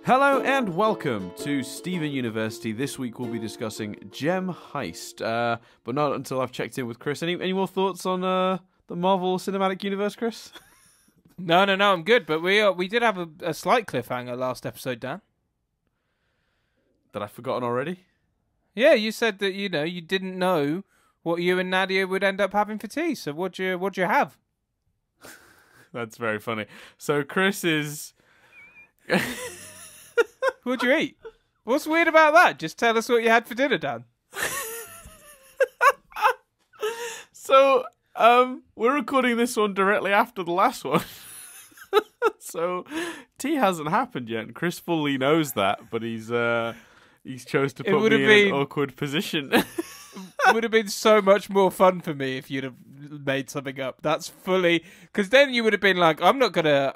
Hello and welcome to Steven University. This week we'll be discussing Gem Heist, but not until I've checked in with Chris. Any more thoughts on the Marvel Cinematic Universe, Chris? No, I'm good. But we did have a slight cliffhanger last episode, Dan. That I've forgotten already? Yeah, you said that you didn't know what you and Nadia would end up having for tea. So what'd you have? That's very funny. So Chris is. What'd you eat? What's weird about that? Just tell us what you had for dinner, Dan. So, we're recording this one directly after the last one. So, tea hasn't happened yet, and Chris fully knows that, but he's chose to put me in an awkward position. It would have been so much more fun for me if you'd have made something up. That's fully because then you would have been like, I'm not gonna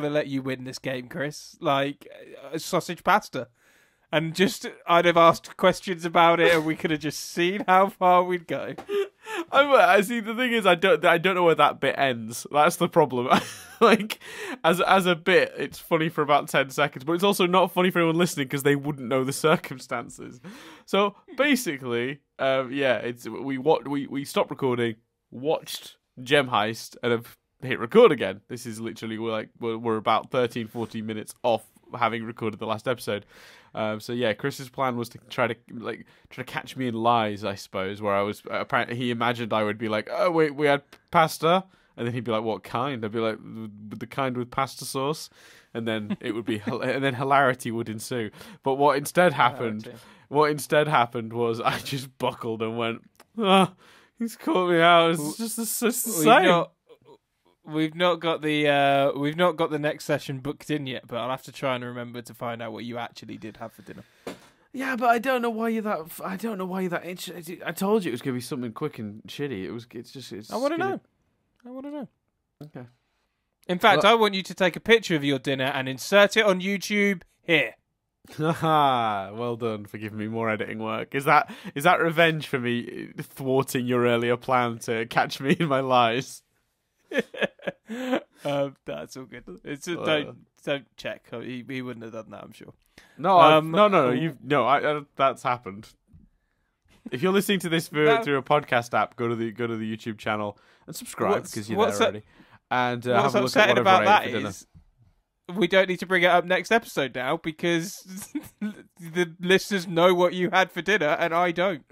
let you win this game, Chris. Like sausage pasta, and just I'd have asked questions about it, and we could have just seen how far we'd go. I see. The thing is, I don't know where that bit ends. That's the problem. Like, as a bit, it's funny for about 10 seconds, but it's also not funny for anyone listening because they wouldn't know the circumstances. So basically, we stopped recording, watched Gem Heist, and have hit record again. This is literally we're about 13, 14 minutes off having recorded the last episode. So yeah, Chris's plan was to try to catch me in lies, I suppose. Where I was apparently he imagined I would be like, oh wait, we had pasta, and then he'd be like, what kind? I'd be like, the kind with pasta sauce, and then it would be, and then hilarity would ensue. But what instead happened was I just buckled and went, oh, he's caught me out. It's just the same. We've not got the next session booked in yet, but I'll have to try and remember to find out what you actually did have for dinner. Yeah, but I don't know why you're that. I don't know why you're that. I told you it was going to be something quick and shitty. It's. I want to know. Okay. In fact, I want you to take a picture of your dinner and insert it on YouTube here. Haha, well done for giving me more editing work. Is that revenge for me thwarting your earlier plan to catch me in my lies? That's all good. It's just, don't check. He wouldn't have done that, I'm sure. No, that's happened. If you're listening to this through a podcast app, go to the YouTube channel and subscribe because you're there already. And have a look at whatever I ate for dinner. We don't need to bring it up next episode now because the listeners know what you had for dinner and I don't.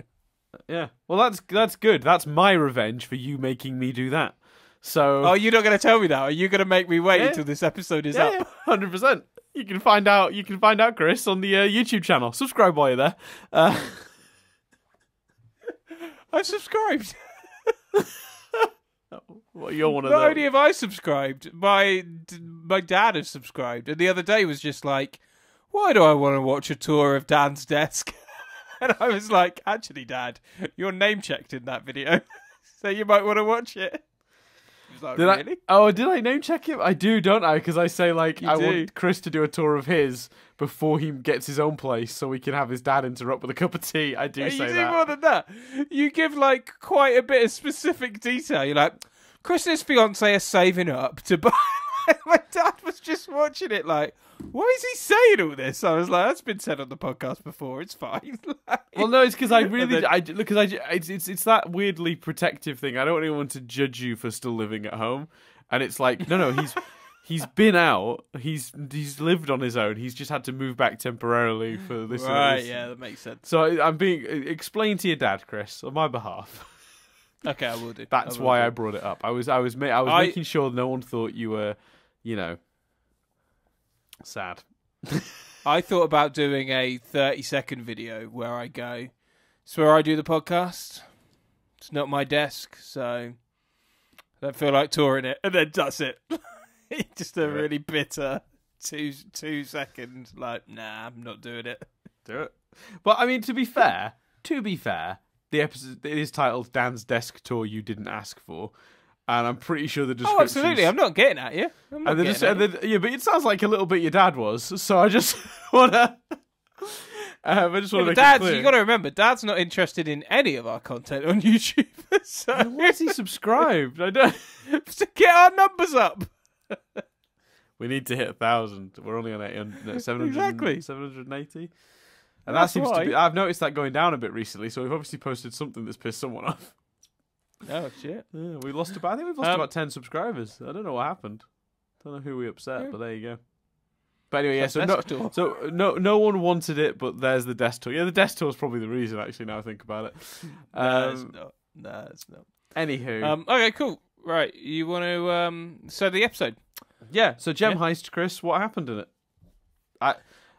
Yeah, well that's good. That's my revenge for you making me do that. So, you're not going to tell me that? Are you going to make me wait until this episode is up? 100%. You can find out, Chris, on the YouTube channel. Subscribe while you're there. I've subscribed. Well, you're one of them. Not only have I subscribed, my dad has subscribed. And the other day was just like, why do I want to watch a tour of Dan's desk? And I was like, actually, Dad, you're name-checked in that video. So you might want to watch it. Like, did I name check him? I do, don't I? Because I say want Chris to do a tour of his before he gets his own place, so we can have his dad interrupt with a cup of tea. I do say that. You do more than that. You give quite a bit of specific detail. You're like, Chris's fiance is saving up to buy. My dad was just watching it like, why is he saying all this? I was like, that's been said on the podcast before. It's fine. Well, no, it's because it's that weirdly protective thing. I don't want anyone to judge you for still living at home, and it's like, no, he's been out. He's lived on his own. He's just had to move back temporarily for this. Right? Yeah, that makes sense. So explain to your dad, Chris, on my behalf. Okay, I will do. That's why I brought it up. I was making sure no one thought you were, sad. I thought about doing a 30-second video where I go, it's where I do the podcast. It's not my desk, so I don't feel like touring it. And then that's it. Just a really bitter 2 second, nah, I'm not doing it. Do it. But, I mean, to be fair, the episode it is titled Dan's Desk Tour You Didn't Ask For. And I'm pretty sure the description. Oh, absolutely! I'm not getting at you. But it sounds like a little bit your dad was. So I just wanna. Dad, you got to remember, Dad's not interested in any of our content on YouTube. So why is he subscribed? I don't to get our numbers up. We need to hit 1,000. We're only on 800, 700, Exactly. 780. And That's that seems why. to be... I've noticed that going down a bit recently, so we've obviously posted something that's pissed someone off. Oh, shit. Yeah, we lost about... I think we've lost about 10 subscribers. I don't know what happened. Don't know who we upset, but there you go. But anyway, no one wanted it, but there's the desk tour. Yeah, the desk tour is probably the reason, actually, now I think about it. No, it's not. No, it's not. Anywho. Okay, cool. Right, you want to... So the episode. Yeah, so Gem Heist, Chris, what happened in it?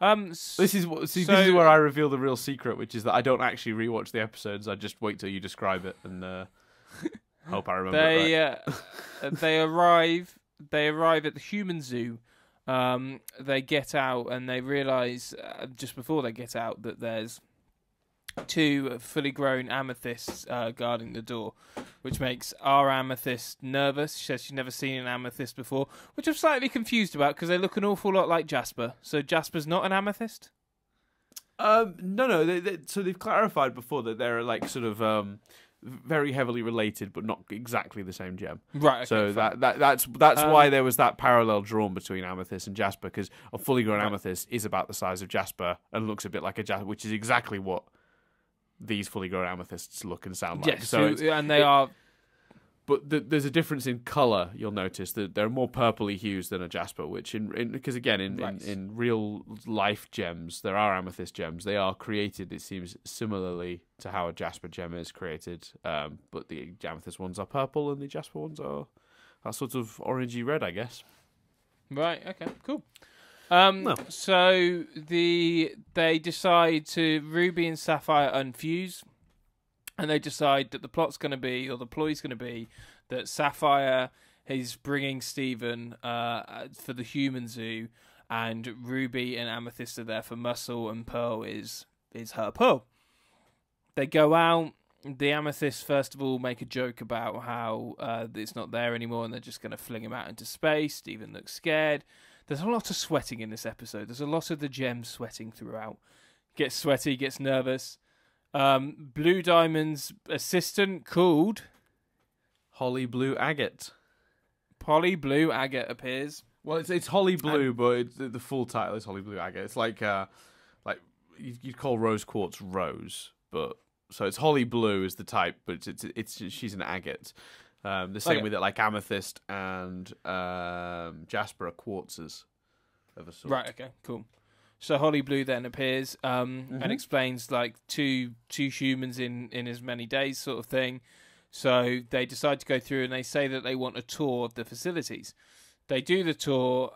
This is where I reveal the real secret, which is that I don't actually rewatch the episodes. I just wait till you describe it and hope I remember it right. They arrive at the human zoo. They get out and they realise just before they get out that there's 2 fully grown amethysts guarding the door, which makes our amethyst nervous. She says she's never seen an amethyst before, which I'm slightly confused about because they look an awful lot like Jasper. So Jasper's not an amethyst? No. So they've clarified before that they're like sort of very heavily related, but not exactly the same gem. Right. Okay, so fine. that's why there was that parallel drawn between amethyst and Jasper, because a fully grown amethyst is about the size of Jasper and looks a bit like a Jasper, which is exactly what these fully grown amethysts look and sound like. Yes, they are. But there's a difference in colour. You'll notice that they're more purpley hues than a Jasper, which because again in real life gems there are amethyst gems. They are created, it seems, similarly to how a Jasper gem is created. But the amethyst ones are purple and the Jasper ones are sort of orangey red, I guess. Right. Okay. Cool. No. So they decide to Ruby and Sapphire unfuse, and they decide that the ploy's going to be that Sapphire is bringing Steven for the human zoo, and Ruby and Amethyst are there for muscle, and Pearl is her Pearl. They go out. The Amethyst first of all make a joke about how it's not there anymore, and they're just going to fling him out into space. Steven looks scared. There's a lot of sweating in this episode. There's a lot of the gems sweating throughout. Gets sweaty, gets nervous. Blue Diamond's assistant called Holly Blue Agate. Polly Blue Agate appears. Well, it's Holly Blue, but the full title is Holly Blue Agate. It's like you'd call Rose Quartz Rose, but so it's Holly Blue is the type, but it's she's an agate. The same way that like Amethyst and Jasper are quartzes of a sort. Right. Okay. Cool. So Holly Blue then appears and explains like two humans in as many days sort of thing. So they decide to go through and they say that they want a tour of the facilities. They do the tour.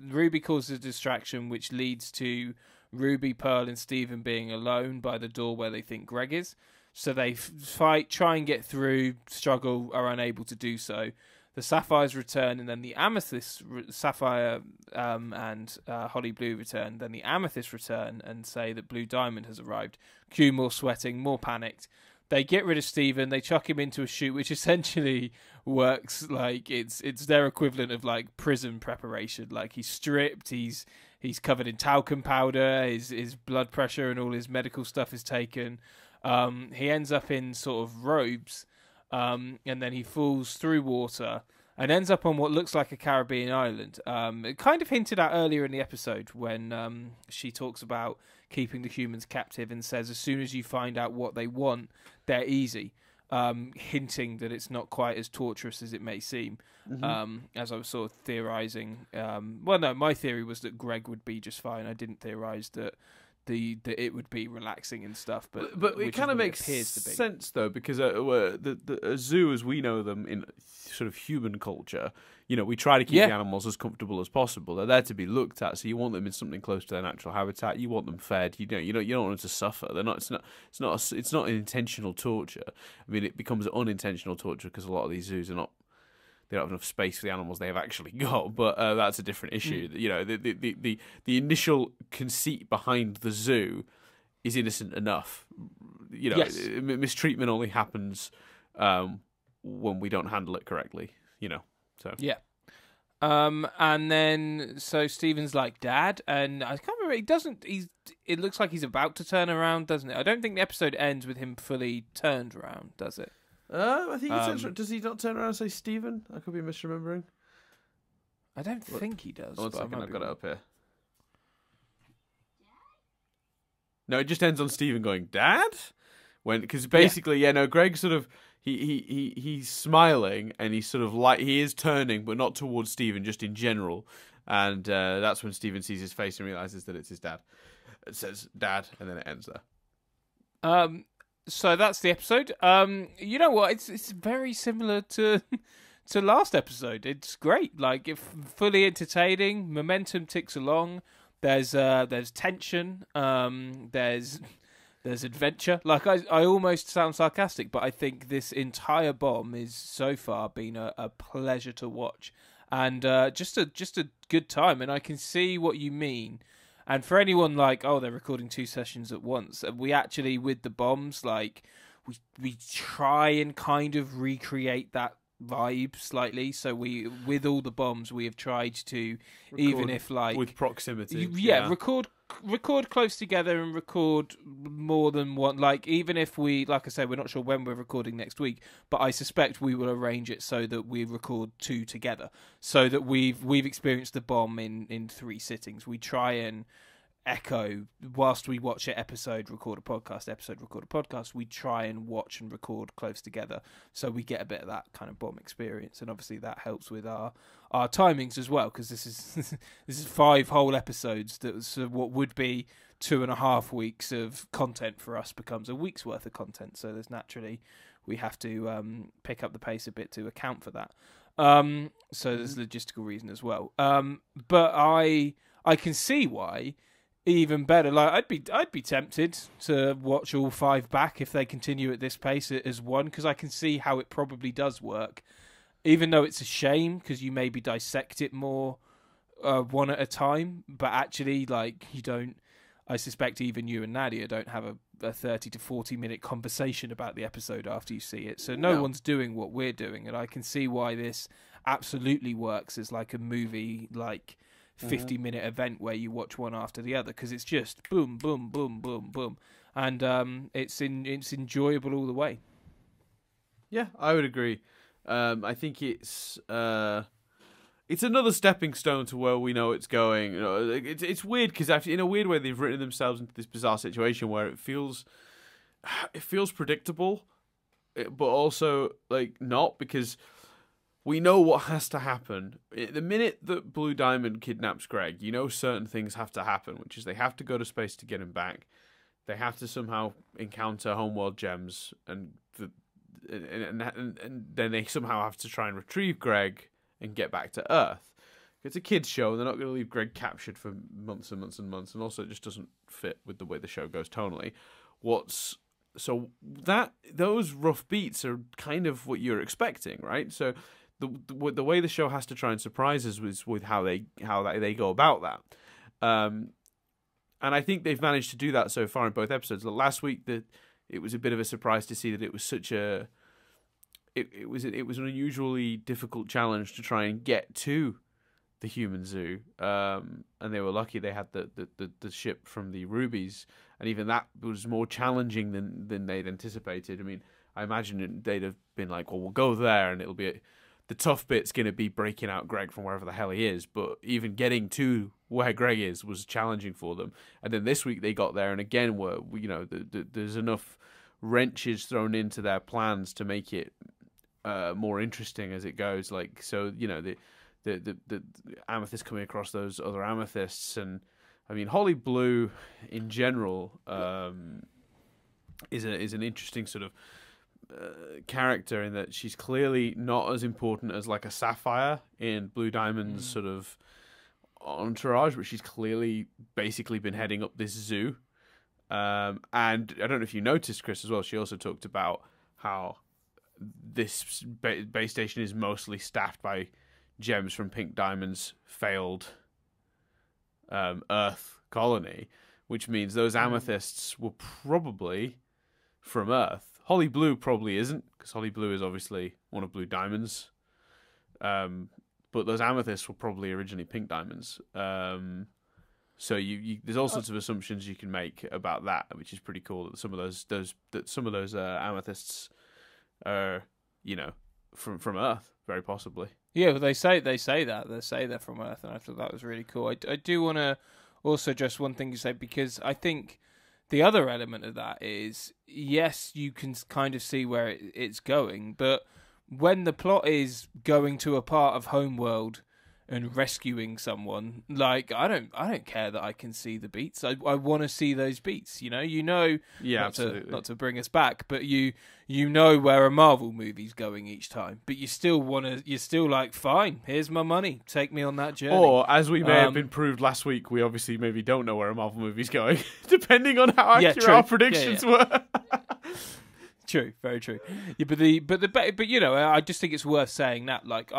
Ruby causes a distraction, which leads to Ruby, Pearl, and Steven being alone by the door where they think Greg is. So they fight, try and get through, struggle, are unable to do so. The Sapphires return, and then the Amethyst, Sapphire and Holly Blue return. Then the Amethyst return and say that Blue Diamond has arrived. Cue more sweating, more panicked. They get rid of Steven. They chuck him into a chute, which essentially works like it's their equivalent of like prison preparation. Like he's stripped, he's covered in talcum powder, his blood pressure and all his medical stuff is taken. He ends up in sort of robes, and then he falls through water and ends up on what looks like a Caribbean island. It kind of hinted at earlier in the episode when she talks about keeping the humans captive and says as soon as you find out what they want, they're easy, hinting that it's not quite as torturous as it may seem. As I was sort of theorising. My theory was that Greg would be just fine. I didn't theorise that it would be relaxing and stuff, but it kind of makes sense though, because the zoo as we know them in sort of human culture, we try to keep the animals as comfortable as possible. They're there to be looked at, so you want them in something close to their natural habitat. You want them fed. You don't want them to suffer. They're not. It's not intentional torture. I mean, it becomes unintentional torture because a lot of these zoos are not. They don't have enough space for the animals they have actually got, but that's a different issue. The initial conceit behind the zoo is innocent enough. Mistreatment only happens when we don't handle it correctly. So yeah. And then so Steven's like, Dad, and I can't remember. He doesn't. It looks like he's about to turn around, doesn't it? I don't think the episode ends with him fully turned around, does it? I think he does he not turn around and say Steven? I could be misremembering. I don't think he does. One but second, I've got it wrong. up here. No, it just ends on Stephen going, "Dad?" Because basically, Greg sort of he's smiling and he's sort of like he is turning, but not towards Stephen, just in general. And that's when Stephen sees his face and realizes that it's his dad. It says "Dad," and then it ends there. So that's the episode. You know what? It's very similar to last episode. It's great. Like, if fully entertaining. Momentum ticks along. There's tension. There's adventure. Like, I almost sound sarcastic, but I think this entire bomb is so far been a pleasure to watch, and just a good time. And I can see what you mean. And for anyone like, oh, they're recording 2 sessions at once, we actually, with the bombs, like, we try and kind of recreate that vibe slightly. So with all the bombs, we have tried to, even if like with proximity, record close together and record more than one. Like, even if we, like I said, we're not sure when we're recording next week, but I suspect we will arrange it so that we record 2 together, so that we've experienced the bomb in 3 sittings. We try and echo whilst we watch it, episode record a podcast. We try and watch and record close together, so we get a bit of that kind of bomb experience. And obviously that helps with our timings as well, because this is 5 whole episodes. That what would be 2.5 weeks of content for us becomes a week's worth of content. So there's naturally we have to pick up the pace a bit to account for that. So there's logistical reason as well. But I can see why. Even better, like I'd be tempted to watch all 5 back if they continue at this pace as one, because I can see how it probably does work, even though it's a shame because you maybe dissect it more one at a time. But actually, like, you don't. I suspect even you and Nadia don't have a 30 to 40 minute conversation about the episode after you see it. So no one's doing what we're doing, and I can see why this absolutely works as like a movie, like 50-minute event where you watch one after the other, because it's just boom, boom, boom, boom, boom, and it's enjoyable all the way. Yeah, I would agree. I think it's another stepping stone to where we know it's going. You know, it's weird because in a weird way they've written themselves into this bizarre situation where it feels predictable, but also like not, because we know what has to happen. The minute that Blue Diamond kidnaps Greg, you know certain things have to happen, which is they have to go to space to get him back. They have to somehow encounter homeworld gems, and then they somehow have to try and retrieve Greg and get back to Earth. It's a kids' show, and they're not going to leave Greg captured for months and months and months, and also it just doesn't fit with the way the show goes tonally. Those rough beats are kind of what you're expecting, right? So the way the show has to try and surprise us is with how they go about that, and I think they've managed to do that so far in both episodes. Last week, it was a bit of a surprise to see that it was such a it was an unusually difficult challenge to try and get to the human zoo, and they were lucky they had the ship from the Rubies, and even that was more challenging than they'd anticipated. I mean, I imagine they'd have been like, well, we'll go there, and it'll be the tough bit's going to be breaking out Greg from wherever the hell he is, but even getting to where Greg is was challenging for them. And then this week they got there, and again, there's enough wrenches thrown into their plans to make it more interesting as it goes. Like, so, the amethyst coming across those other amethysts, and I mean, Holly Blue in general is an interesting sort of character, in that she's clearly not as important as like a Sapphire in Blue Diamond's sort of entourage, but she's clearly basically been heading up this zoo. And I don't know if you noticed, Chris, as well, she also talked about how this base station is mostly staffed by gems from Pink Diamond's failed Earth colony, which means those amethysts were probably from Earth. Holly Blue probably isn't, because Holly Blue is obviously one of Blue Diamond's. But those amethysts were probably originally Pink Diamonds. So there's all sorts of assumptions you can make about that, which is pretty cool. That some of those amethysts are, from Earth, very possibly. Yeah, well, they say they're from Earth, and I thought that was really cool. I do want to also address one thing you say, because I think the other element of that is, yes, you can kind of see where it's going, but when the plot is going to a part of Homeworld and rescuing someone, like I don't care that I can see the beats. I want to see those beats. Yeah, absolutely. Not to bring us back, but you know where a Marvel movie's going each time, but you still you're still like, fine, here's my money, take me on that journey. Or, as we may have been proved last week, we obviously maybe don't know where a Marvel movie's going, depending on how accurate our predictions were. True, very true. Yeah, but you know, I just think it's worth saying that, like,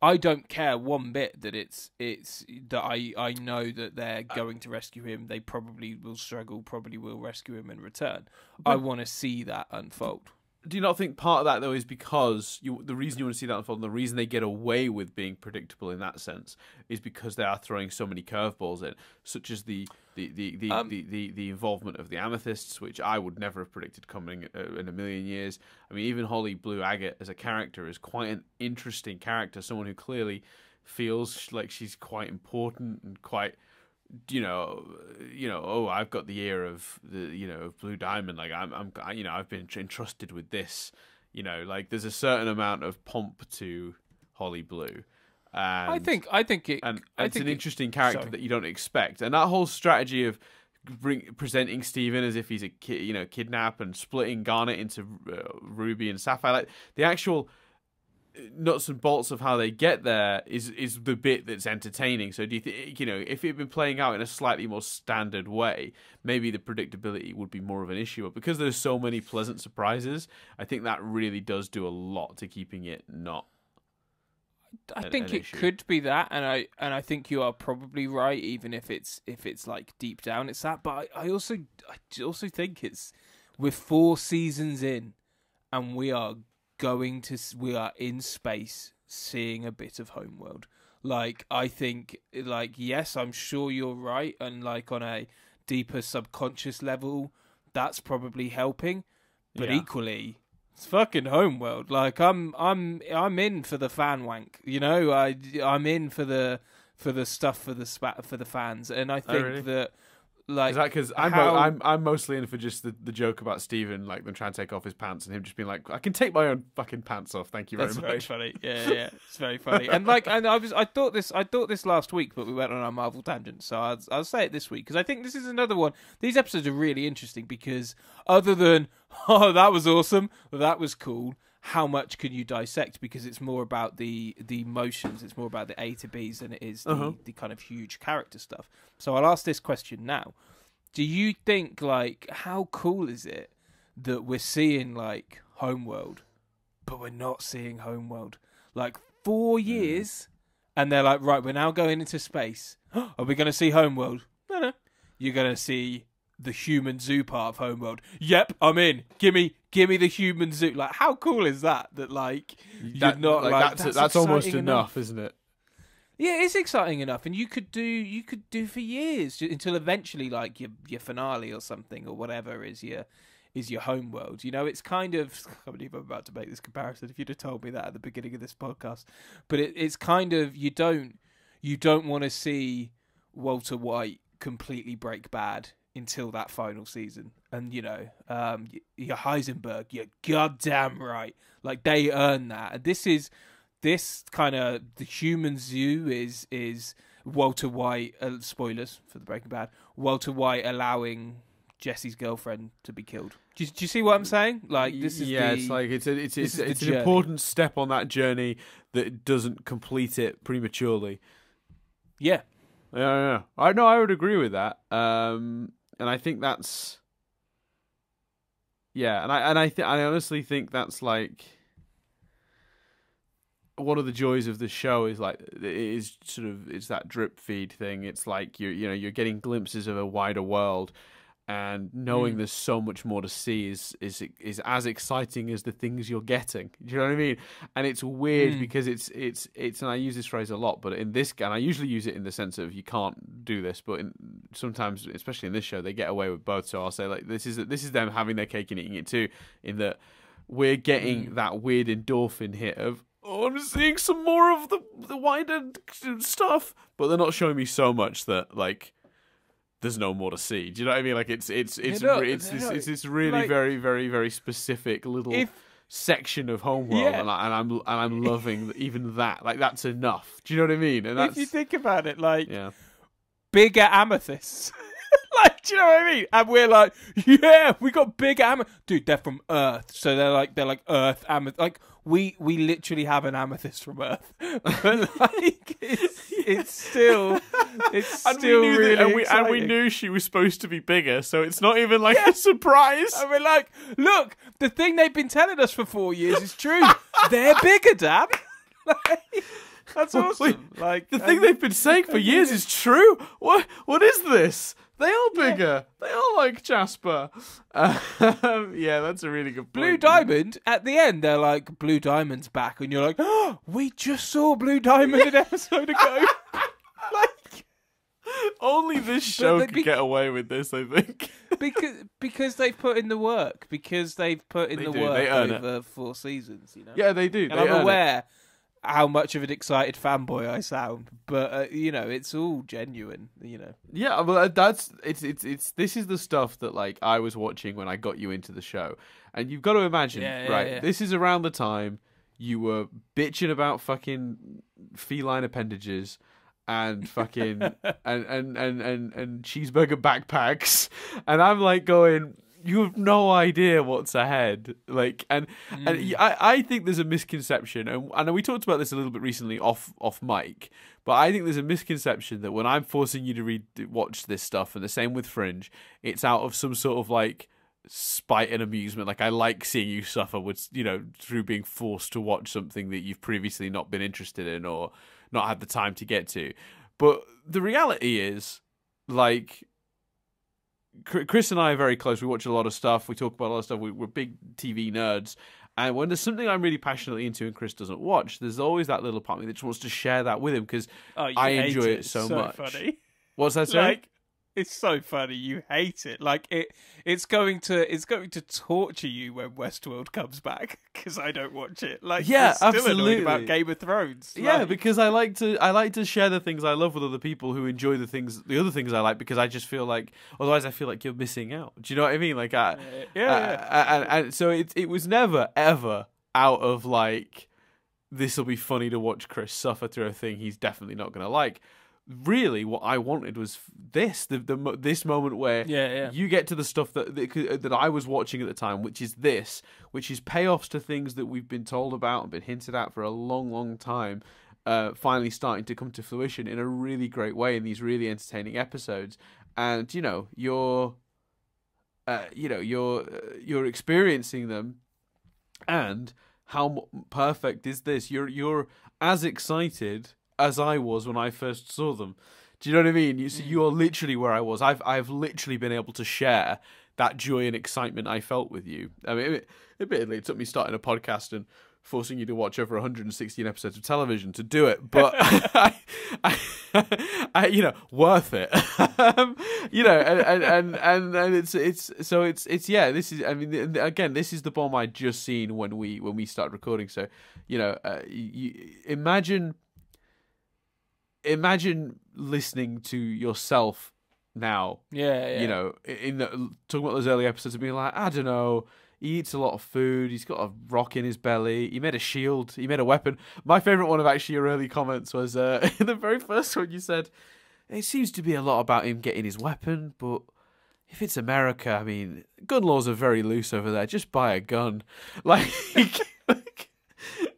I don't care one bit that it's that I know that they're going to rescue him. They probably will struggle, probably will rescue him in return. I want to see that unfold. Do you not think part of that, though, is because the reason you want to see that unfold, and the reason they get away with being predictable in that sense, is because they are throwing so many curveballs in, such as the involvement of the Amethysts, which I would never have predicted coming in a million years. I mean, even Holly Blue Agate as a character is quite an interesting character, someone who clearly feels like she's quite important and quite, oh, I've got the ear of of Blue Diamond. Like I've been entrusted with this. Like there's a certain amount of pomp to Holly Blue. And I think it's an interesting character that you don't expect, and that whole strategy of presenting Steven as if he's a kidnap and splitting Garnet into Ruby and Sapphire, like the actual nuts and bolts of how they get there is the bit that's entertaining. So do you think, if it had been playing out in a slightly more standard way, maybe the predictability would be more of an issue, but because there's so many pleasant surprises, I think that really does do a lot to keeping it not. I think it could be that, and I think you are probably right, even if it's like deep down it's that. But I also think we're 4 seasons in, and we are in space seeing a bit of Homeworld. Like, I think, like, yes, I'm sure you're right, and like on a deeper subconscious level, that's probably helping. But equally, it's fucking Homeworld. Like, I'm in for the fan wank. I'm in for the stuff for the fans, and I think that. Like, is that because I'm mostly in for just the joke about Steven, like them trying to take off his pants and him just being like, I can take my own fucking pants off, thank you very much. That's very funny. Yeah, it's very funny. And I thought this last week, but we went on our Marvel tangent, so I'll say it this week, because I think this is another one. These episodes are really interesting because other than that was awesome, that was cool, how much can you dissect? Because it's more about the emotions, it's more about the A to B's than it is the kind of huge character stuff. So I'll ask this question now. Do you think, like, how cool is it that we're seeing, like, Homeworld, but we're not seeing Homeworld? Like, 4 years, and they're like, right, we're now going into space. Are we going to see Homeworld? No. You're going to see the human zoo part of Homeworld. Yep, I'm in. Give me the human zoo. Like, how cool is that? That like you're not like that's almost enough, isn't it? Yeah, it's exciting enough, and you could do for years until eventually, like your finale or something or whatever is your Homeworld. It's kind of, I can't believe I'm about to make this comparison. If you'd have told me that at the beginning of this podcast, but it's kind of you don't want to see Walter White completely break bad until that final season. And your Heisenberg, you're goddamn right, like they earn that. And this kind of the human zoo is Walter White, spoilers for the Breaking Bad, Walter White allowing Jesse's girlfriend to be killed. Do you see what I'm saying? Like, this is it's an important step on that journey that doesn't complete it prematurely. Yeah. I know. I would agree with that. And I think that's, and I honestly think that's like one of the joys of the show is like it's that drip feed thing. It's like you're getting glimpses of a wider world, and knowing there's so much more to see is as exciting as the things you're getting. Do you know what I mean? And it's weird because it's and I use this phrase a lot, but in this, and I usually use it in the sense of you can't do this, but sometimes, especially in this show, they get away with both. So I'll say, like, this is them having their cake and eating it too, in that we're getting that weird endorphin hit of, oh, I'm seeing some more of the wider stuff, but they're not showing me so much that like there's no more to see. Do you know what I mean? Like it's this really like, very very very specific little section of Homeworld, Yeah. and I'm loving even that. Like that's enough. Do you know what I mean? And that's, if you think about it, like yeah. bigger amethysts. Like, do you know what I mean? And we're like, yeah, we got big amethyst. Dude, they're from Earth, so they're like Earth amethyst. Like we literally have an amethyst from Earth, but like it's still really exciting. And we knew she was supposed to be bigger, so it's not even like a surprise. And we're like, look, the thing they've been telling us for 4 years is true. They're bigger, Dad. Like, that's awesome. Like the thing they've been saying for years is true. What is this? They are bigger. Yeah. They are like Jasper. Yeah, that's a really good point. Blue Diamond, at the end, they're like, Blue Diamond's back. And you're like, oh, we just saw Blue Diamond an episode ago. Like, only this show could get away with this, I think. because they've put in the work. Because they've put in the work over 4 seasons, you know? Yeah, they do. And I'm aware how much of an excited fanboy I sound, but you know, it's all genuine, you know. Yeah, well, it's this is the stuff that like I was watching when I got you into the show, and you've got to imagine, right? This is around the time you were bitching about fucking feline appendages and fucking and cheeseburger backpacks, and I'm like going, you have no idea what's ahead. Like, and I think there's a misconception, and we talked about this a little bit recently off mic, but I think there's a misconception that when I'm forcing you to watch this stuff, and the same with Fringe, it's out of some sort of like spite and amusement. Like, I like seeing you suffer with, you know, through being forced to watch something that you've previously not been interested in or not had the time to get to. But the reality is, like, Chris and I are very close. We watch a lot of stuff. We talk about a lot of stuff. We're big TV nerds. And when there's something I'm really passionately into and Chris doesn't watch, there's always that little part of me that just wants to share that with him because I enjoy it so much. Funny. What's that saying? Like, it's so funny. You hate it. Like it's going to torture you when Westworld comes back because I don't watch it. Like, yeah, still absolutely. Annoyed about Game of Thrones. Yeah, like, because I like to share the things I love with other people who enjoy the other things I like, because I just feel like otherwise I feel like you're missing out. Do you know what I mean? Like, and so it was never ever out of like, this will be funny to watch Chris suffer through a thing he's definitely not going to like. Really, what I wanted was this moment where you get to the stuff that I was watching at the time, which is payoffs to things that we've been told about and been hinted at for a long, long time, finally starting to come to fruition in a really great way in these really entertaining episodes. And you know, you're experiencing them, and how perfect is this? You're as excited as I was when I first saw them. Do you know what I mean? You are literally where I was. I've literally been able to share that joy and excitement I felt with you. I mean, admittedly, it took me starting a podcast and forcing you to watch over 116 episodes of television to do it, but I you know, worth it. You know, and it's yeah. This is, I mean, again, this is the bomb I'd just seen when we started recording. So, you know, imagine listening to yourself now. Yeah. You know, talking about those early episodes of being like, I don't know, he eats a lot of food, he's got a rock in his belly, he made a shield, he made a weapon. My favourite one of actually your early comments was in the very first one you said, it seems to be a lot about him getting his weapon, but if it's America, I mean, gun laws are very loose over there, just buy a gun.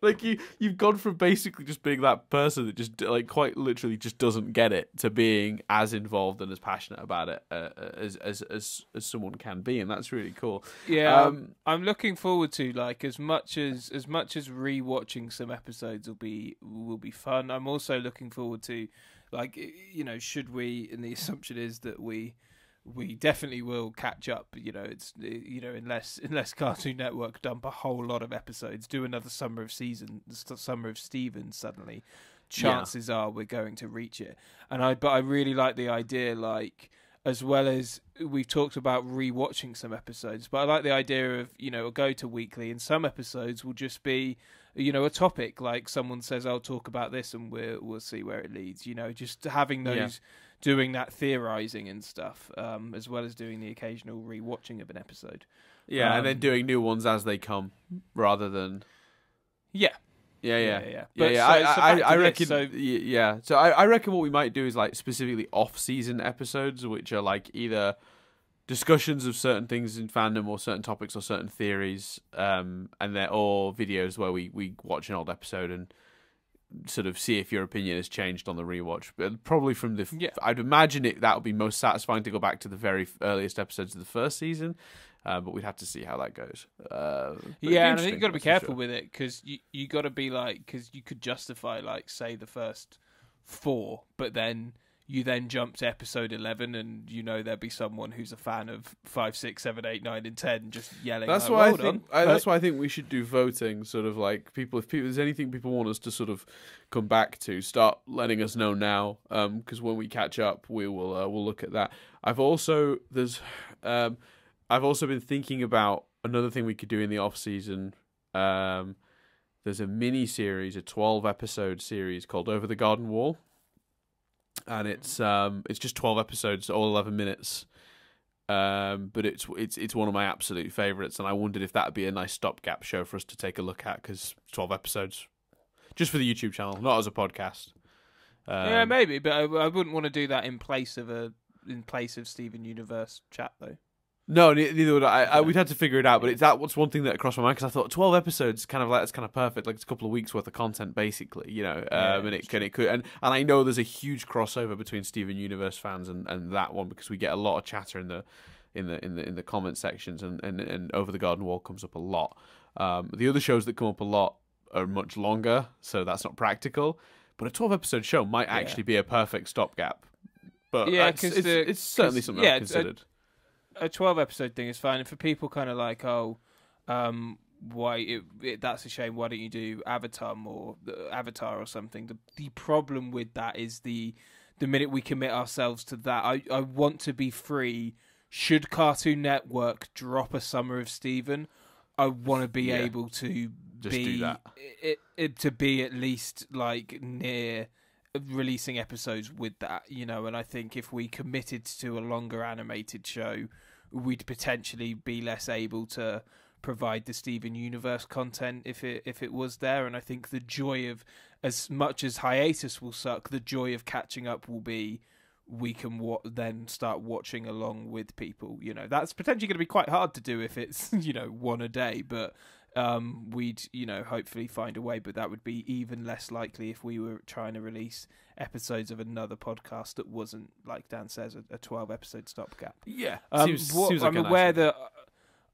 Like you've gone from basically just being that person that just like quite literally just doesn't get it to being as involved and as passionate about it as someone can be, and that's really cool. Yeah, I'm looking forward to, like, as much as rewatching some episodes will be fun. I'm also looking forward to, like, you know, should we, and the assumption is that we definitely will catch up. You know, it's, you know, unless Cartoon Network dump a whole lot of episodes, do another Summer of Stevens suddenly, chances are we're going to reach it. But I really like the idea, like, as well as we've talked about rewatching some episodes, but I like the idea of, you know, go to weekly, and some episodes will just be a topic, like someone says, I'll talk about this and we'll see where it leads, just having those, doing that theorizing and stuff, as well as doing the occasional rewatching of an episode. Yeah, and then doing new ones as they come, rather than... Yeah. But I reckon. So I reckon what we might do is like specifically off-season episodes, which are like either discussions of certain things in fandom or certain topics or certain theories, and they're all videos where we watch an old episode and sort of see if your opinion has changed on the rewatch. But probably from I'd imagine that would be most satisfying to go back to the very earliest episodes of the first season. But we'd have to see how that goes. And I think you've got to be careful with it, because you got to be like, because you could justify, like, say the first 4, but then you jump to episode 11 and there'll be someone who's a fan of 5, 6, 7, 8, 9 and 10 just yelling. That's why I think that's why I think we should do voting, sort of like if there's anything people want us to sort of come back to, start letting us know now, because when we catch up we'll look at that. I've also been thinking about another thing we could do in the off season. There's a mini series, a 12-episode series called Over the Garden Wall, and it's just 12 episodes, all 11 minutes. But it's one of my absolute favorites, and I wondered if that would be a nice stopgap show for us to take a look at, because 12 episodes, just for the YouTube channel, not as a podcast. Yeah, maybe, but I wouldn't want to do that in place of Steven Universe chat though. No, neither would I. We'd have to figure it out, but what's one thing that crossed my mind, because I thought 12 episodes that's kind of perfect, like it's a couple of weeks worth of content basically, and it could, and I know there's a huge crossover between Steven Universe fans and that one, because we get a lot of chatter in the comment sections, and Over the Garden Wall comes up a lot. The other shows that come up a lot are much longer, so that's not practical. But a 12-episode show might actually be a perfect stopgap. But it's certainly something I've considered. A 12-episode thing is fine, and for people kind of like, why that's a shame, why don't you do Avatar or something? The problem with that is the minute we commit ourselves to that, I want to be free. Should Cartoon Network drop a Summer of Steven, I want to be able to do that. To be at least like near releasing episodes with that, and I think if we committed to a longer animated show, we'd potentially be less able to provide the Steven Universe content if it was there. And I think the joy of, as much as hiatus will suck, the joy of catching up will be we can then start watching along with people. That's potentially going to be quite hard to do if it's one a day, but we'd hopefully find a way. But that would be even less likely if we were trying to release episodes of another podcast that wasn't, like Dan says, a 12-episode stopgap. Yeah, seems like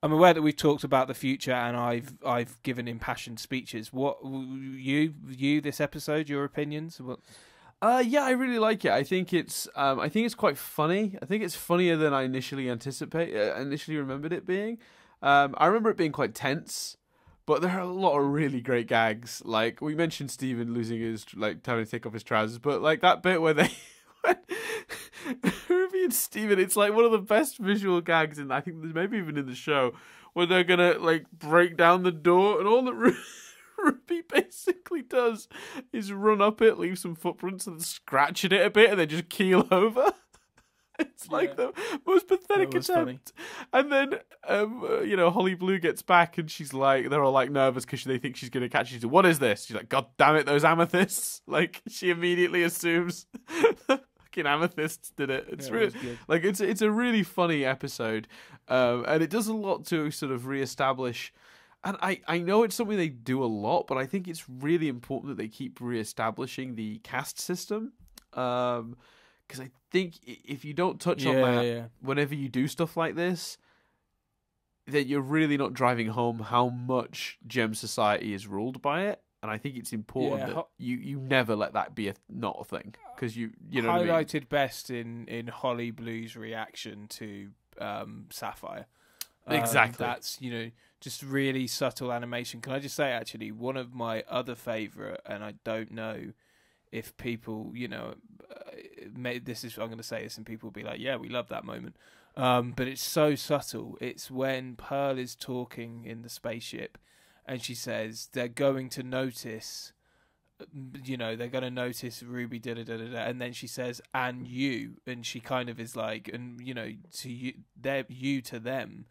I'm aware that we've talked about the future, and I've given impassioned speeches. What you this episode? Your opinions? What? Yeah, I really like it. I think it's quite funny. I think it's funnier than I initially remembered it being. I remember it being quite tense, but there are a lot of really great gags. Like, we mentioned Steven losing having to take off his trousers, but like that bit where Ruby and Steven, it's like one of the best visual gags, and I think there's maybe even in the show, where they're gonna like break down the door, and all that Ruby basically does is run up it, leave some footprints, and scratch at it a bit, and then just keel over. It's like the most pathetic attempt. Funny. And then, Holly Blue gets back, and she's like, they're all like nervous because they think she's going to catch. She's like, "What is this?" She's like, "God damn it, those amethysts!" Like, she immediately assumes fucking amethysts did it. It's really like it's a really funny episode, and it does a lot to sort of reestablish. And I know it's something they do a lot, but I think it's really important that they keep reestablishing the caste system. Because I think if you don't touch on that whenever you do stuff like this, that you're really not driving home how much Gem Society is ruled by it. And I think it's important that you never let that be not a thing. Because you know highlighted what I mean? Best in Holly Blue's reaction to Sapphire. Exactly. That's, just really subtle animation. Can I just say, actually, one of my other favourite, and I don't know if people, I'm going to say this and people will be like, yeah, we love that moment. But it's so subtle. It's when Pearl is talking in the spaceship and she says they're going to notice. They're going to notice Ruby, da da da da, and then she says, "And you," and she kind of is like, and to you, they're you to them,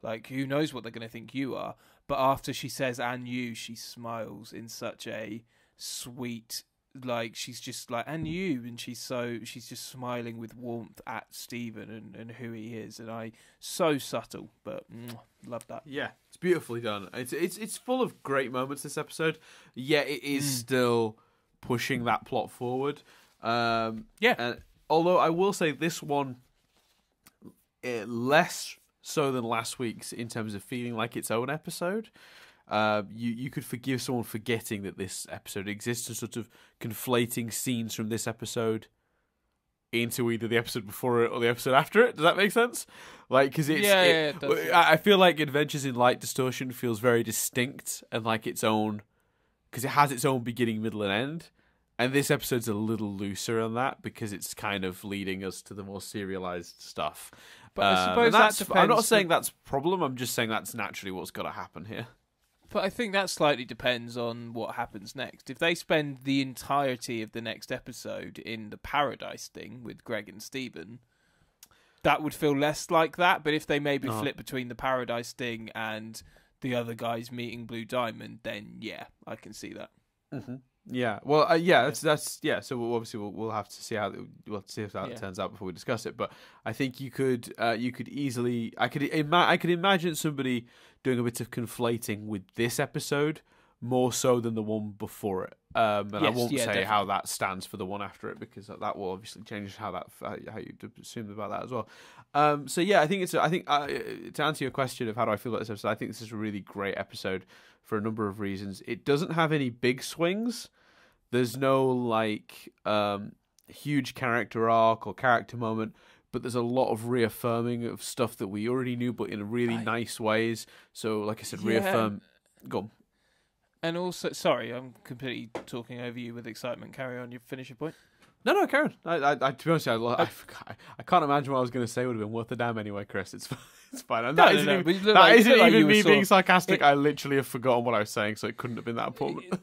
like who knows what they're going to think you are. But after she says "and you," she smiles in such a sweet, like she's just like "and you," and she's just smiling with warmth at Stephen and who he is, and so subtle, but love that. Yeah, it's beautifully done. It's full of great moments, this episode. Yet it is still pushing that plot forward. And although I will say this one less so than last week's in terms of feeling like its own episode. You could forgive someone forgetting that this episode exists and sort of conflating scenes from this episode into either the episode before it or the episode after it. Does that make sense? Like, because it does. I feel like Adventures in Light Distortion feels very distinct and like its own, because it has its own beginning, middle, and end. And this episode's a little looser on that because it's kind of leading us to the more serialized stuff. But I suppose that depends. I'm not saying that's a problem. I'm just saying that's naturally what's got to happen here. But I think that slightly depends on what happens next. If they spend the entirety of the next episode in the Paradise thing with Greg and Steven, that would feel less like that. But if they maybe flip between the Paradise thing and the other guys meeting Blue Diamond, then yeah, I can see that. Mm-hmm. Yeah, well, that's yeah. So we'll have to see how it turns out before we discuss it. But I think you could easily I could imagine somebody doing a bit of conflating with this episode more so than the one before it. And I won't say definitely how that stands for the one after it because that will obviously change how you assume about that as well. So yeah, I think to answer your question of how do I feel about this episode, I think this is a really great episode for a number of reasons. It doesn't have any big swings. There's no huge character arc or character moment, but there's a lot of reaffirming of stuff that we already knew, but in really nice ways. So, like I said, reaffirm. Go on. And also, sorry, I'm completely talking over you with excitement. Carry on. You finish your point. No, Karen. I to be honest, I can't imagine what I was going to say would have been worth a damn anyway, Chris. It's fine. And that isn't even me being sarcastic. I literally have forgotten what I was saying, so it couldn't have been that important.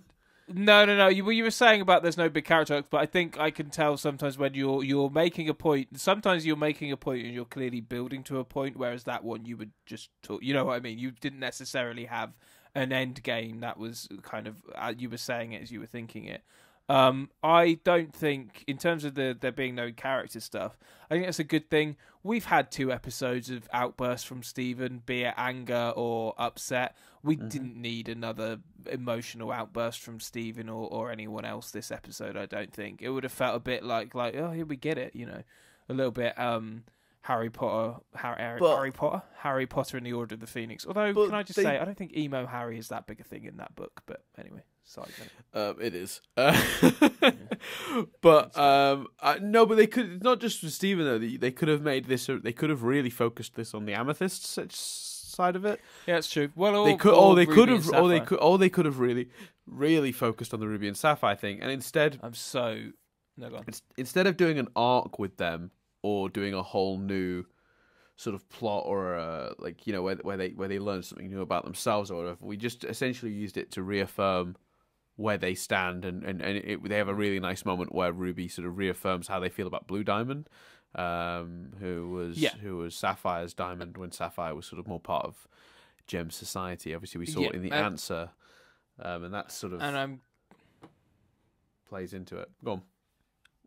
No. You were saying about there's no big character arcs, but I think I can tell sometimes when you're making a point. Sometimes you're making a point and you're clearly building to a point, whereas that one you would just talk. You know what I mean? You didn't necessarily have an end game. That was kind of you were saying it as you were thinking it. I don't think, in terms of there being no character stuff, I think that's a good thing. We've had 2 episodes of outbursts from Steven, be it anger or upset. We didn't need another emotional outburst from Steven or anyone else this episode, I don't think. It would have felt a bit like oh, here we get it, a little bit Harry Potter and the Order of the Phoenix. Although, can I just say, I don't think emo Harry is that big a thing in that book, but anyway. It is, but no. But they could not just for Steven though. They could have made this. They could have really focused this on the Amethyst side of it. Yeah, it's true. Well, they could have really focused on the Ruby and Sapphire thing, and instead, instead of doing an arc with them or doing a whole new sort of plot or where they learn something new about themselves or whatever, we just essentially used it to reaffirm where they stand, and they have a really nice moment where Ruby sort of reaffirms how they feel about Blue Diamond, who was Sapphire's diamond when Sapphire was sort of more part of Gem society. Obviously, we saw it in the answer, and that sort of plays into it. Go on.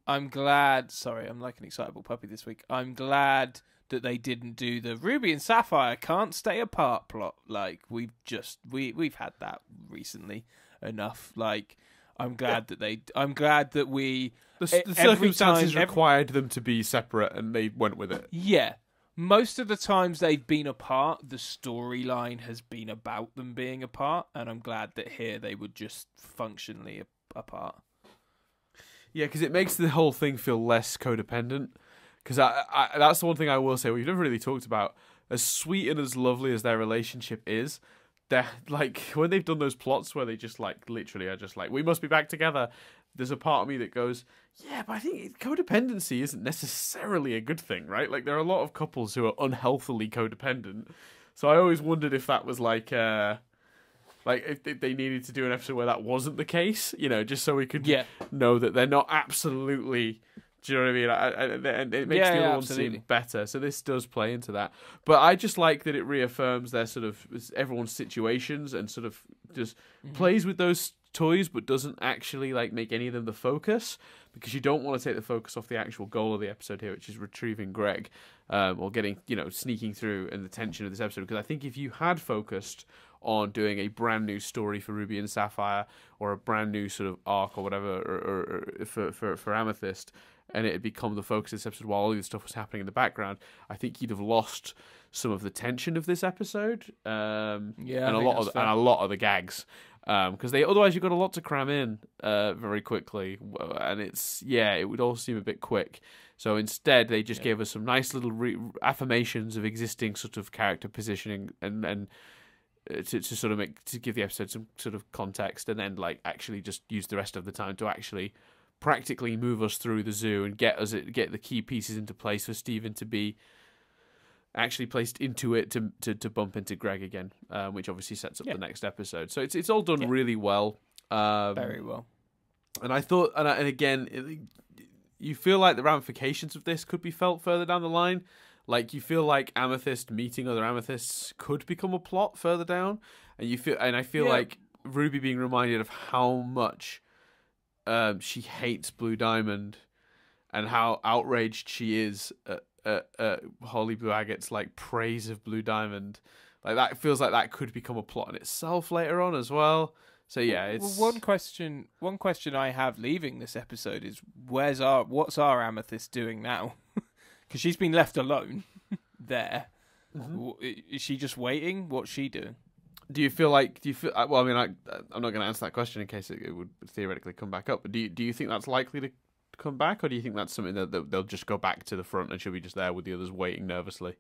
I'm glad. Sorry, I'm like an excitable puppy this week. I'm glad that they didn't do the Ruby and Sapphire can't stay apart plot. Like we've had that recently enough. Like I'm glad that we the circumstances required them to be separate and they went with it. Yeah. Most of the times they've been apart, the storyline has been about them being apart, and I'm glad that here they were just functionally apart. Yeah, because it makes the whole thing feel less codependent. Because that's the one thing I will say, we've never really talked about. As sweet and as lovely as their relationship is, they're like, when they've done those plots where they just like, literally are just like, we must be back together, there's a part of me that goes, yeah, but I think codependency isn't necessarily a good thing, right? Like, there are a lot of couples who are unhealthily codependent. So I always wondered if that was like, Like, if they needed to do an episode where that wasn't the case, just so we could Yeah. know that they're not absolutely. Do you know what I mean? And it makes the other ones seem better. So this does play into that. But I just like that it reaffirms their sort of everyone's situations and sort of just plays with those toys, but doesn't actually like make any of them the focus, because you don't want to take the focus off the actual goal of the episode here, which is retrieving Greg, or getting, sneaking through, and the tension of this episode. Because I think if you had focused on doing a brand new story for Ruby and Sapphire, or a brand new sort of arc or whatever, or for Amethyst, and it had become the focus of this episode while all this stuff was happening in the background, I think you'd have lost some of the tension of this episode, and a lot of the gags, because otherwise you've got a lot to cram in very quickly, and it would all seem a bit quick. So instead, they just gave us some nice little affirmations of existing sort of character positioning, and to sort of to give the episode some sort of context, and then like actually just use the rest of the time to actually practically move us through the zoo and get the key pieces into place for Steven to be actually placed into it to bump into Greg again, which obviously sets up the next episode. So it's all done really well, very well. And I thought, and again, you feel like the ramifications of this could be felt further down the line. Like, you feel like Amethyst meeting other Amethysts could become a plot further down, and I feel like Ruby being reminded of how much she hates Blue Diamond, and how outraged she is at Holly Blue Agate's like praise of Blue Diamond. Like, that feels like that could become a plot in itself later on as well. So yeah, it's one question I have leaving this episode is what's our Amethyst doing now? Because she's been left alone there. Mm-hmm. Is she just waiting? What's she doing? Do you feel? Well, I mean, I'm not going to answer that question in case it would theoretically come back up. But do you think that's likely to come back, or do you think that's something that they'll just go back to the front and she'll be just there with the others waiting nervously?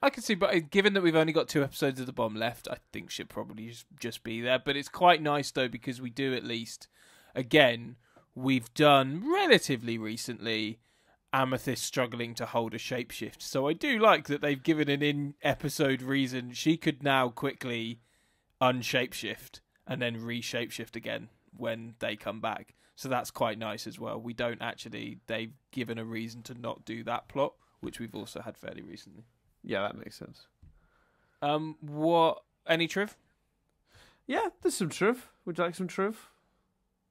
I can see, but given that we've only got 2 episodes of The Bomb left, I think she'll probably just be there. But it's quite nice, though, because we do at least, again, we've done relatively recently Amethyst struggling to hold a shapeshift. So I do like that they've given an in-episode reason she could now quickly unshapeshift and then re-shapeshift again when they come back. So that's quite nice as well. They've given a reason to not do that plot, which we've also had fairly recently. Yeah, that makes sense. Any triv? Yeah, there's some triv. Would you like some triv?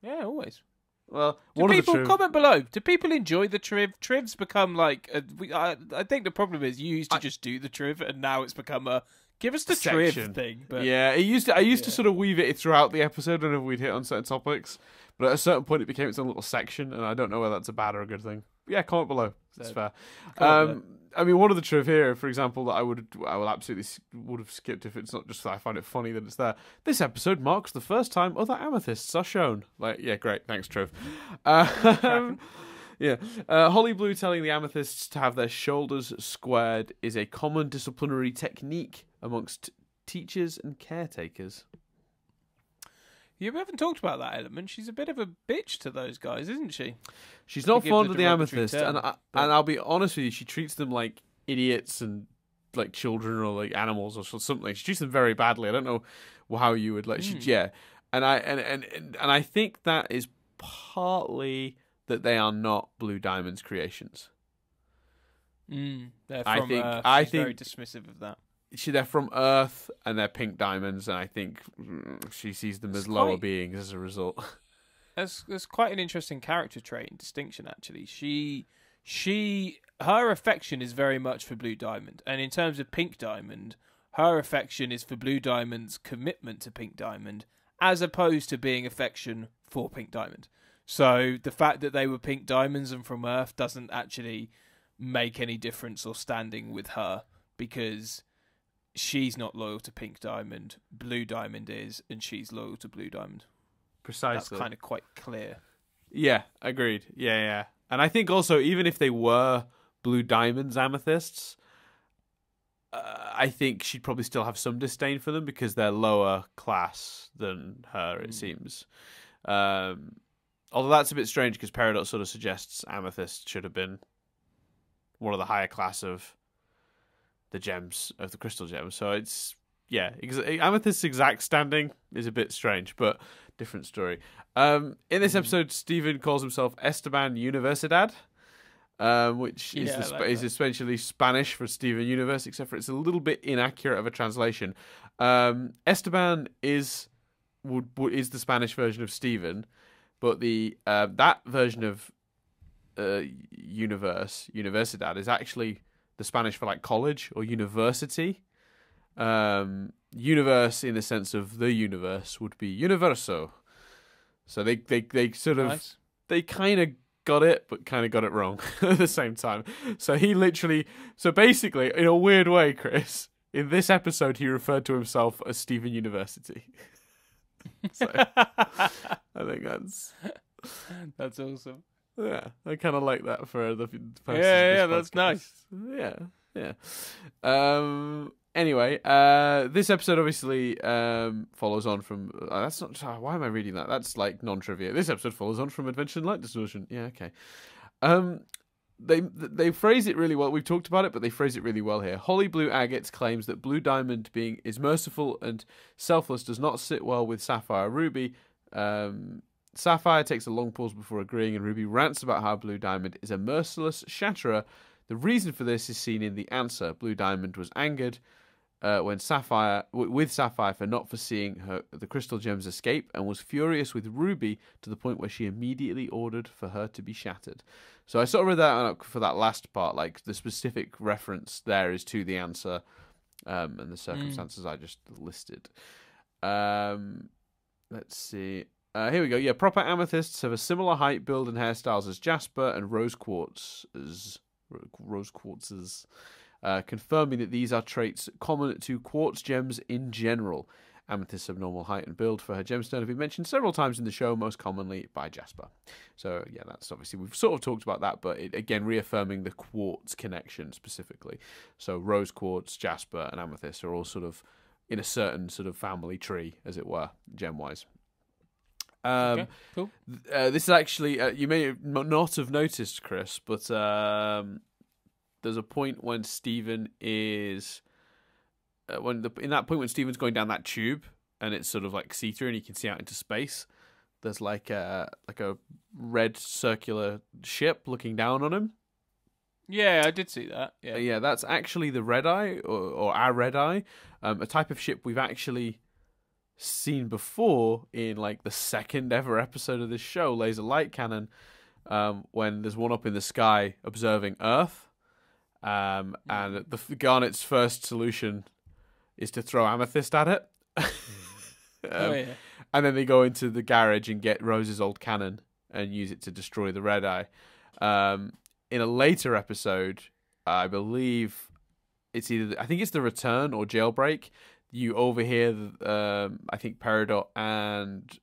Yeah, always. Well, comment below. Do people enjoy the triv? Triv's become like I think the problem is you used to just do the triv, and now it's become a give us the triv thing. But yeah, I used to sort of weave it throughout the episode whenever we'd hit on certain topics, but at a certain point it became its own little section, and I don't know whether that's a bad or a good thing. But yeah, comment below. It's fair. I mean, one of the triv here, for example, that I will absolutely would have skipped if it's not just that I find it funny that it's there. This episode marks the first time other amethysts are shown. Like, yeah, great, thanks, Triv. Yeah, Holly Blue telling the amethysts to have their shoulders squared is a common disciplinary technique amongst teachers and caretakers. You haven't talked about that element. She's a bit of a bitch to those guys, isn't she? She's not fond of the amethyst, and I'll be honest with you, she treats them like idiots and like children or like animals or something. She treats them very badly. I don't know how you would like. And I think that is partly that they are not Blue Diamond's creations. I think very dismissive of that. They're from Earth and they're pink diamonds, and I think she sees them as lower beings as a result. There's quite an interesting character trait and distinction, actually. Her affection is very much for Blue Diamond, and in terms of Pink Diamond, her affection is for Blue Diamond's commitment to Pink Diamond, as opposed to being affection for Pink Diamond. So the fact that they were Pink Diamonds and from Earth doesn't actually make any difference or standing with her, because she's not loyal to Pink Diamond, Blue Diamond is, and she's loyal to Blue Diamond. Precisely. That's kind of quite clear. Yeah, agreed. Yeah. And I think also, even if they were Blue Diamond's amethysts, I think she'd probably still have some disdain for them because they're lower class than her, it seems. Although that's a bit strange because Peridot sort of suggests amethyst should have been one of the higher class of the gems, of the crystal gems. So it's, Amethyst's exact standing is a bit strange, but different story. In this episode, Steven calls himself Esteban Universidad, which is essentially Spanish for Steven Universe, except for it's a little bit inaccurate of a translation. Esteban is the Spanish version of Steven, but the that version of Universidad is actually the Spanish for like college or university. Universe in the sense of the universe would be universo. So they sort of Nice. they kind of got it, but kind of got it wrong at the same time. So basically, in a weird way, Chris, in this episode, he referred to himself as Steven University. So I think that's awesome. Yeah, I kind of like that for the purposes of Yeah, this that's podcast. Yeah. Anyway, this episode obviously follows on from. That's not. Why am I reading that? That's like non-trivia. This episode follows on from Adventure in Light Distortion. Yeah, okay. They phrase it really well. We've talked about it, but they phrase it really well here. Holly Blue Agate claims that Blue Diamond is merciful and selfless does not sit well with Sapphire Ruby. Sapphire takes a long pause before agreeing, and Ruby rants about how Blue Diamond is a merciless shatterer. The reason for this is seen in the answer. Blue Diamond was angered with Sapphire for not foreseeing the crystal gems escape, and was furious with Ruby to the point where she immediately ordered for her to be shattered. So I sort of read that up for that last part, like the specific reference there is to the answer and the circumstances I just listed. Let's see. Here we go. Yeah, proper amethysts have a similar height, build, and hairstyles as jasper and rose quartzes, confirming that these are traits common to quartz gems in general. Amethysts of normal height and build for her gemstone have been mentioned several times in the show, most commonly by Jasper. So yeah, that's obviously, we've sort of talked about that, but again reaffirming the quartz connection specifically. So rose quartz, jasper, and amethyst are all sort of in a certain sort of family tree, as it were, gem-wise. Okay, cool. This is actually, you may not have noticed, Chris, but there's a point when Steven is when Steven's going down that tube and it's sort of like see-through and you can see out into space. There's like a red circular ship looking down on him. Yeah, I did see that. Yeah, that's actually the Red Eye or our Red Eye, a type of ship we've actually seen before in like the second ever episode of this show, Laser Light Cannon, when there's one up in the sky observing Earth. And Garnet's first solution is to throw amethyst at it. And then they go into the garage and get Rose's old cannon and use it to destroy the Red Eye. In a later episode, I believe I think it's the Return or Jailbreak. You overhear, I think Peridot and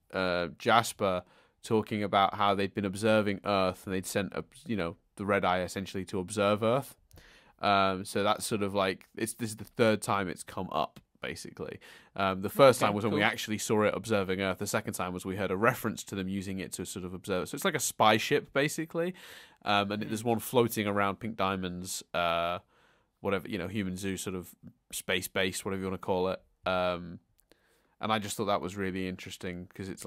Jasper talking about how they'd been observing Earth and they'd sent the Red Eye essentially to observe Earth. So that's sort of like this is the third time it's come up, basically. The first time was when we actually saw it observing Earth. The second time was we heard a reference to them using it to sort of observe. So it's like a spy ship, basically. And there's one floating around Pink Diamond's, whatever, Human Zoo sort of space base, whatever you want to call it. And I just thought that was really interesting because it's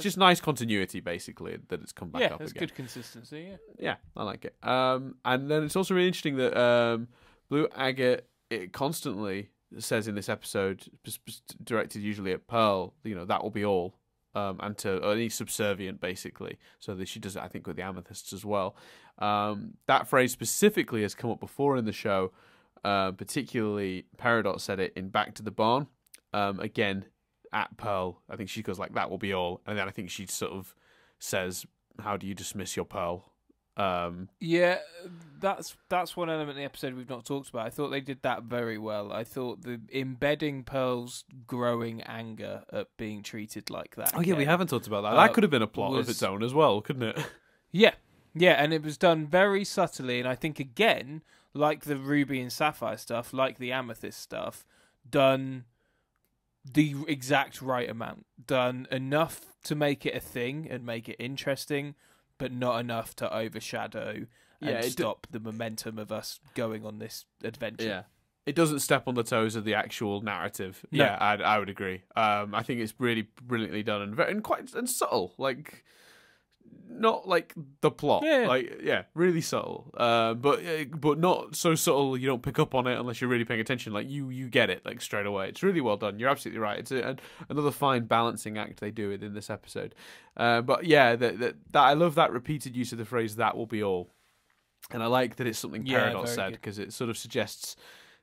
just nice continuity, basically, that it's come back up again. Yeah, it's good consistency. Yeah, I like it. And then it's also really interesting that Blue Agate it constantly says in this episode, directed usually at Pearl, that will be all, and to any subservient, basically. So that she does it, I think, with the amethysts as well. That phrase specifically has come up before in the show. Particularly, Peridot said it in Back to the Barn. Again, at Pearl, I think she goes like, "That will be all," and then I think she sort of says, "How do you dismiss your Pearl?" Yeah, that's one element of the episode we've not talked about. I thought they did that very well. I thought the embedding Pearl's growing anger at being treated like that. Oh yeah, we haven't talked about that. That could have been a plot of its own as well, couldn't it? Yeah, and it was done very subtly, and I think again, like the Ruby and Sapphire stuff, like the Amethyst stuff, done the exact right amount. Done enough to make it a thing and make it interesting, but not enough to overshadow and stop the momentum of us going on this adventure. Yeah. It doesn't step on the toes of the actual narrative. No. Yeah, I would agree. I think it's really brilliantly done and subtle. Like, not like the plot. Yeah. Like, yeah, really subtle. But not so subtle you don't pick up on it unless you're really paying attention. Like, you get it like straight away. It's really well done. You're absolutely right. It's another fine balancing act they do within this episode. But yeah, that I love that repeated use of the phrase "that will be all," and I like that it's something Paradox said because it sort of suggests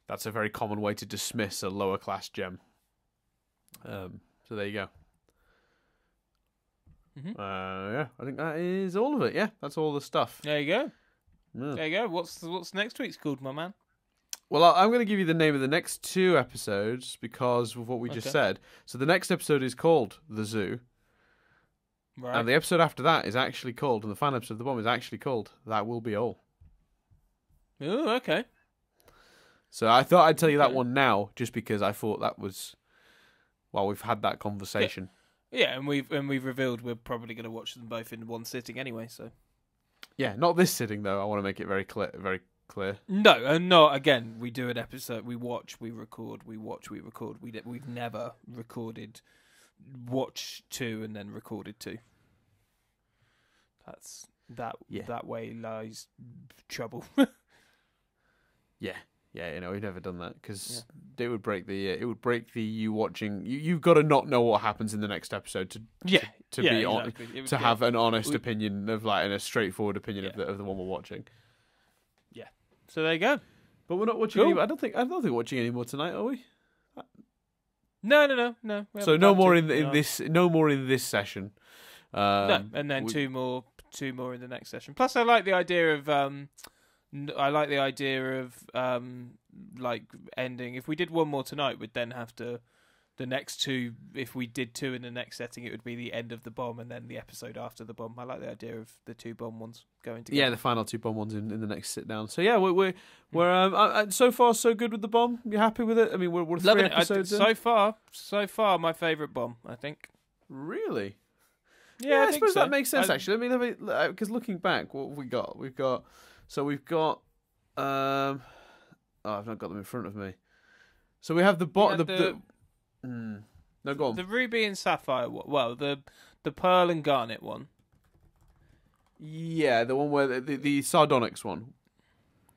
that's a very common way to dismiss a lower class gem. So there you go. Mm-hmm. Yeah, I think that is all of it. Yeah, that's all the stuff. There you go. Yeah. There you go. What's next week's called, my man? Well, I'm going to give you the name of the next 2 episodes because of what we just said. So the next episode is called The Zoo. Right. And the episode after that is actually called, and the final episode of The Bomb is actually called That Will Be All. Oh, okay. So I thought I'd tell you that one now, just because I thought that was, well, we've had that conversation. Yeah, and we've revealed we're probably going to watch them both in one sitting anyway. So. Yeah, not this sitting though. I want to make it very clear. No, and not again. We do an episode. We watch. We record. We watch. We record. We've never recorded. Watch 2 and then recorded 2. That's that. Yeah. That way lies trouble. Yeah. Yeah, we've never done that because it would break the you watching. You've got to not know what happens in the next episode to have an honest opinion of and a straightforward opinion of the one we're watching. Yeah. So there you go. But we're not watching. Cool. I don't think we're watching any more tonight, are we? No. So no more in this session. No, and then two more in the next session. Plus, I like the idea of like ending. If we did one more tonight, we'd then have to the next 2. If we did 2 in the next setting, it would be the end of the bomb and then the episode after the bomb. I like the idea of the 2 bomb ones going together. Yeah, the final 2 bomb ones in the next sit down. So yeah, we're so far so good with the bomb. You happy with it? I mean, we're 3 episodes in. So far, my favourite bomb. I think. Really? Yeah, I suppose that makes sense. Actually, I mean, because looking back, what have we got? We've got. I've not got them in front of me. So we have the bottom. No, go on. The ruby and sapphire one. Well, the pearl and garnet one. Yeah, the one where the sardonyx one.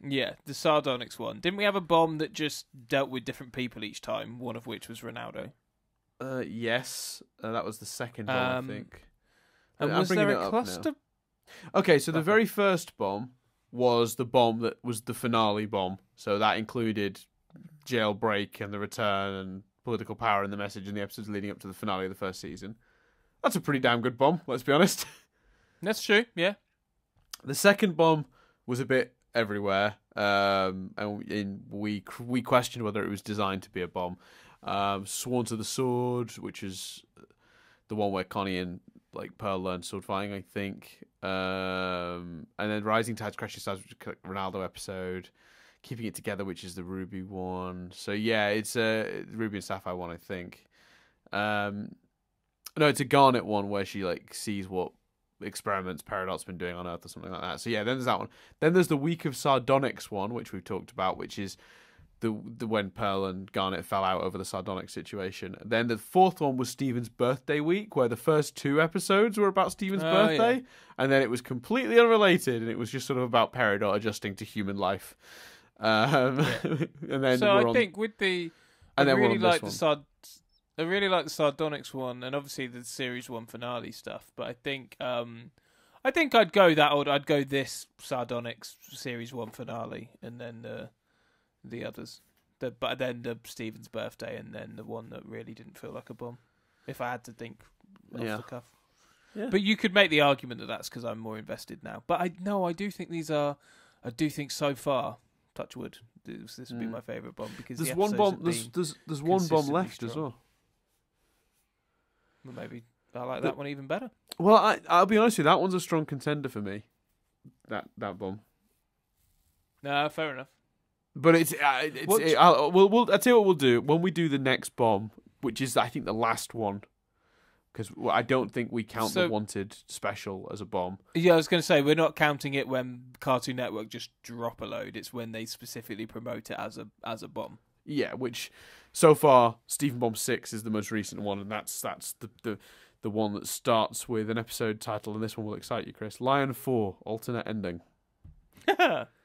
Yeah, the sardonyx one. Didn't we have a bomb that just dealt with different people each time? One of which was Ronaldo. Yes, that was the second bomb, I think. And was there a cluster? Okay, so the very first bomb was the bomb that was the finale bomb. So that included jailbreak and the return and political power and the message in the episodes leading up to the finale of the first season. That's a pretty damn good bomb, let's be honest. That's true, yeah. The second bomb was a bit everywhere, and we questioned whether it was designed to be a bomb. Sworn to the Sword, which is the one where Connie and Pearl learned sword fighting, I think. And then Rising Tides, Crashing Stars, which is a Ronaldo episode. Keeping It Together, which is the Ruby one. So yeah, it's a Ruby and Sapphire one, I think. No, it's a Garnet one where she sees what experiments Paradox been doing on Earth or something like that. So yeah, then there's that one. Then there's the Week of Sardonyx one, which we've talked about, which is the when Pearl and Garnet fell out over the Sardonyx situation. Then the fourth one was Stephen's birthday week, where the first 2 episodes were about Stephen's birthday, and then it was completely unrelated, and it was just sort of about Peridot adjusting to human life. And then so I think with the I really like the Sardonyx one, and obviously the series 1 finale stuff. But I think I'd go that order. I'd go this Sardonyx series 1 finale, and then the others. But then the Stephen's birthday, and then the one that really didn't feel like a bomb. If I had to think off the cuff. Yeah. But you could make the argument that that's because I'm more invested now. But I do think these are. I do think so far. Touch wood. This would be my favourite bomb because there's one bomb. There's one bomb left as well. Well, maybe I like that one even better. Well, I'll be honest with you. That one's a strong contender for me. That bomb. No, fair enough. But I'll tell you what we'll do when we do the next bomb, which is I think the last one. because I don't think we count So- the Wanted special as a bomb. Yeah, I was going to say we're not counting it when Cartoon Network just drop a load. It's when they specifically promote it as a bomb. Yeah, which so far Stephen Bomb 6 is the most recent one, and that's the one that starts with an episode title, and this one will excite you, Chris. Lion 4 alternate ending.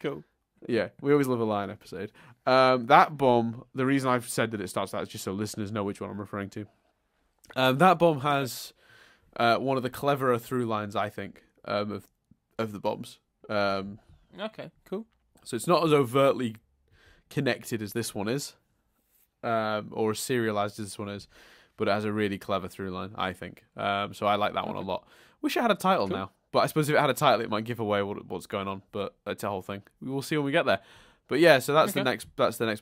Cool. Yeah, we always love a Lion episode. That bomb, the reason I've said that it starts that is just so listeners know which one I'm referring to. That bomb has one of the cleverer through lines, I think, of the bombs. Okay, cool. So it's not as overtly connected as this one is, or as serialized as this one is, but it has a really clever through line, I think. So I like that one a lot. Wish it had a title now, but I suppose if it had a title, it might give away what's going on. But it's a whole thing. We will see when we get there. But yeah, so that's the next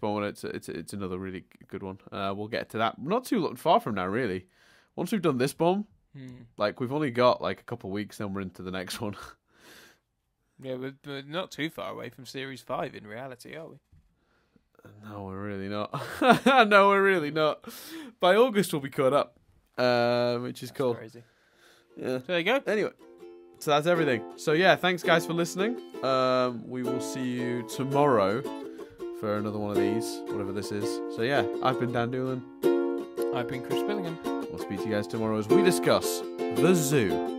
one. It's another really good one. We'll get to that not too far from now, really. Once we've done this bomb, like we've only got like a couple of weeks, then we're into the next one. Yeah, we're not too far away from Series 5 in reality, are we? No, we're really not. No, we're really not. By August, we'll be caught up, which is cool. Crazy. Yeah. There you go. Anyway, so that's everything. So yeah, thanks guys for listening. We will see you tomorrow for another one of these, whatever this is. So yeah, I've been Dan Doolan. I've been Chris Billingham. We'll speak to you guys tomorrow as we discuss the zoo.